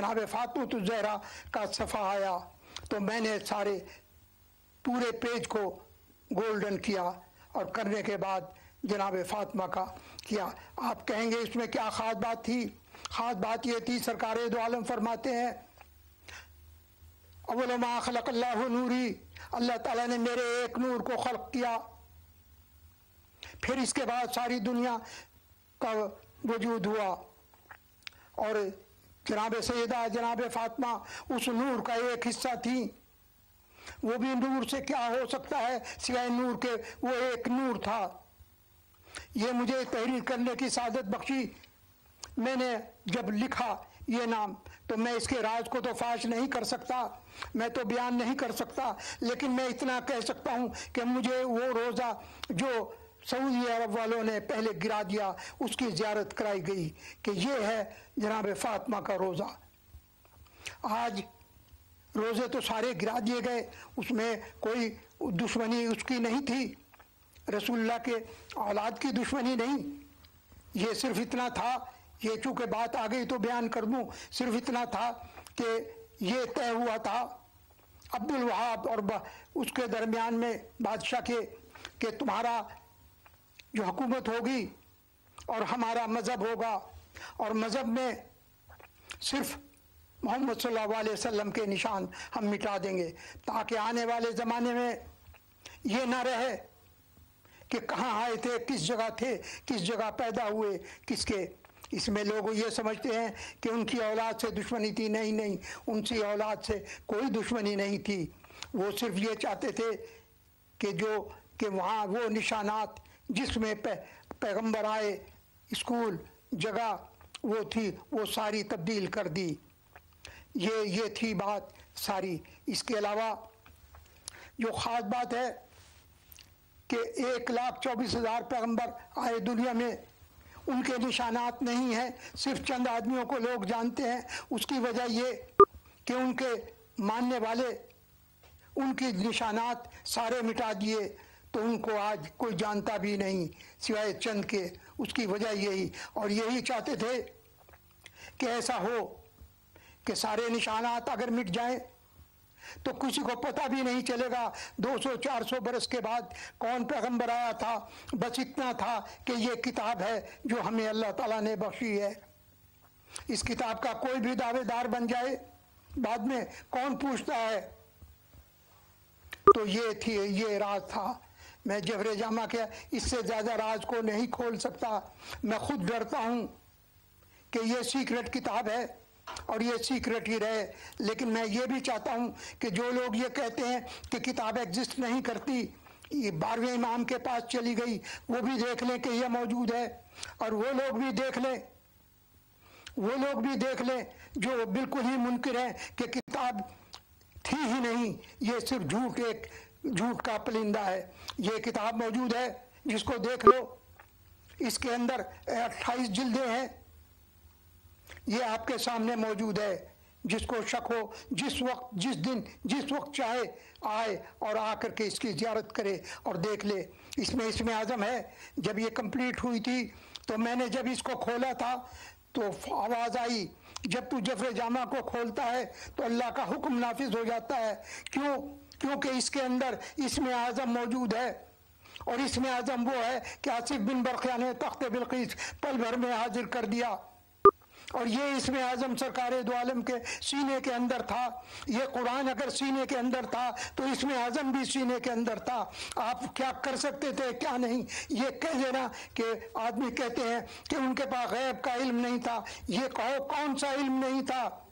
जनाब फातिमा ज़हरा का सफ़ा आया तो मैंने सारे पूरे पेज को गोल्डन किया और करने के बाद जनाब फातिमा का किया। आप कहेंगे इसमें क्या ख़ास बात थी? ख़ास बात ये थी, सरकार दो आलम फरमाते हैं अव्वल मा खलक़ल्लाहु नूरी, अल्लाह ताला ने मेरे एक नूर को खल्क़ किया, फिर इसके बाद सारी दुनिया का वजूद हुआ। और जनाब सैयदा जनाब फातिमा उस नूर का एक हिस्सा थी। वो भी नूर से क्या हो सकता है सिवाय नूर के, वो एक नूर था। ये मुझे तहरीर करने की सादत बख्शी। मैंने जब लिखा ये नाम तो मैं इसके राज को तो फाश नहीं कर सकता, मैं तो बयान नहीं कर सकता, लेकिन मैं इतना कह सकता हूँ कि मुझे वो रोज़ा जो सऊदी अरब वालों ने पहले गिरा दिया उसकी ज़ियारत कराई गई कि ये है जनाब फातिमा का रोज़ा। आज रोज़े तो सारे गिरा दिए गए, उसमें कोई दुश्मनी उसकी नहीं थी, रसूलुल्लाह के औलाद की दुश्मनी नहीं। ये सिर्फ इतना था, ये चूँकि बात आ गई तो बयान कर दूँ, सिर्फ इतना था कि ये तय हुआ था अब्दुल वहाब और उसके दरमियान में बादशाह के कि तुम्हारा जो हुकूमत होगी और हमारा मज़हब होगा, और मज़हब में सिर्फ मोहम्मद सल्लल्लाहु अलैहि वसल्लम के निशान हम मिटा देंगे, ताकि आने वाले ज़माने में ये ना रहे कि कहाँ आए थे, किस जगह थे, किस जगह पैदा हुए, किसके। इसमें लोग ये समझते हैं कि उनकी औलाद से दुश्मनी थी। नहीं नहीं, उनकी औलाद से कोई दुश्मनी नहीं थी। वो सिर्फ ये चाहते थे कि वहाँ वो निशानात जिसमें पैगंबर आए, स्कूल जगह वो थी, वो सारी तब्दील कर दी। ये थी बात सारी। इसके अलावा जो ख़ास बात है कि 1,24,000 पैगंबर आए दुनिया में, उनके निशानात नहीं हैं, सिर्फ चंद आदमियों को लोग जानते हैं। उसकी वजह ये कि उनके मानने वाले उनकी निशानात सारे मिटा दिए, तो उनको आज कोई जानता भी नहीं सिवाय चंद के। उसकी वजह यही, और यही चाहते थे कि ऐसा हो कि सारे निशानात अगर मिट जाएं तो किसी को पता भी नहीं चलेगा 200-400 बरस के बाद कौन पैगंबर आया था। बस इतना था कि ये किताब है जो हमें अल्लाह ताला ने बख्शी है। इस किताब का कोई भी दावेदार बन जाए बाद में कौन पूछता है। तो ये राज था। मैं जफर जामा के इससे ज़्यादा राज को नहीं खोल सकता। मैं खुद डरता हूँ कि ये सीक्रेट किताब है और ये सीक्रेट ही रहे। लेकिन मैं ये भी चाहता हूँ कि जो लोग ये कहते हैं कि किताब एग्जिस्ट नहीं करती, ये 12वें इमाम के पास चली गई, वो भी देख लें कि ये मौजूद है। और वो लोग भी देख लें जो बिल्कुल ही मुनकिर है कि किताब थी ही नहीं, ये सिर्फ झूठ का परिंदा है। ये किताब मौजूद है, जिसको देख लो। इसके अंदर 28 जिल्दें हैं। ये आपके सामने मौजूद है। जिसको शक हो, जिस वक्त, जिस दिन, जिस वक्त चाहे आए और आकर के इसकी ज़ियारत करे और देख ले। इसमें आज़म है। जब ये कंप्लीट हुई थी तो मैंने जब इसको खोला था तो आवाज़ आई, जब तू जफर जामा को खोलता है तो अल्लाह का हुक्म नाफिज हो जाता है। क्योंकि इसके अंदर इसमें आज़म मौजूद है। और इसमें आज़म वो है कि आसिफ बिन बरखिया ने तख्त बिल्किस पल भर में हाजिर कर दिया। और ये इसमें आज़म सरकार दो आलम के सीने के अंदर था। ये कुरान अगर सीने के अंदर था तो इसमें आज़म भी सीने के अंदर था। आप क्या कर सकते थे, क्या नहीं। ये कह देना कि आदमी कहते हैं कि उनके पास गैब का इल्म नहीं था। ये कहो कौन सा इल्म नहीं था?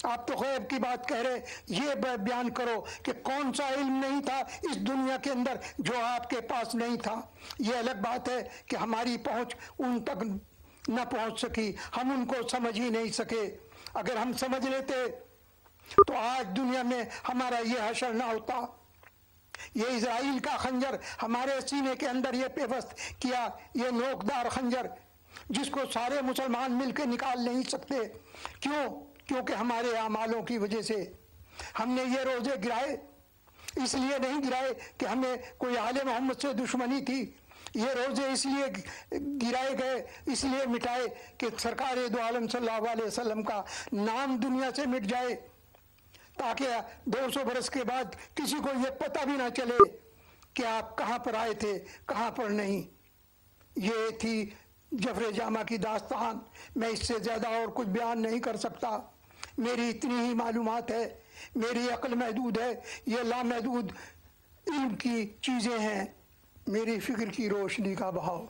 आप तो गैब की बात कह रहे, ये बयान करो कि कौन सा इल्म नहीं था इस दुनिया के अंदर जो आपके पास नहीं था। ये अलग बात है कि हमारी पहुँच उन तक न पहुंच सकी, हम उनको समझ ही नहीं सके। अगर हम समझ लेते तो आज दुनिया में हमारा ये हशर ना होता। ये इजराइल का खंजर हमारे सीने के अंदर ये पेवस्त किया, ये नोकदार खंजर जिसको सारे मुसलमान मिलकर निकाल नहीं सकते। क्योंकि हमारे आमालों की वजह से। हमने ये रोजे गिराए, इसलिए नहीं गिराए कि हमें कोई आले मोहम्मद से दुश्मनी थी, ये रोज़े इसलिए गिराए गए, इसलिए मिटाए कि सरकार दो आलम सल्लल्लाहु अलैहि वसल्लम का नाम दुनिया से मिट जाए, ताकि 200 बरस के बाद किसी को ये पता भी ना चले कि आप कहाँ पर आए थे, कहाँ पर नहीं। ये थी जफर जामा की दास्तान। मैं इससे ज़्यादा और कुछ बयान नहीं कर सकता। मेरी इतनी ही मालूमात है, मेरी अक्ल महदूद है, ये लामहदूद इल्म की चीज़ें हैं, मेरी फ़िक्र की रोशनी का बहाव।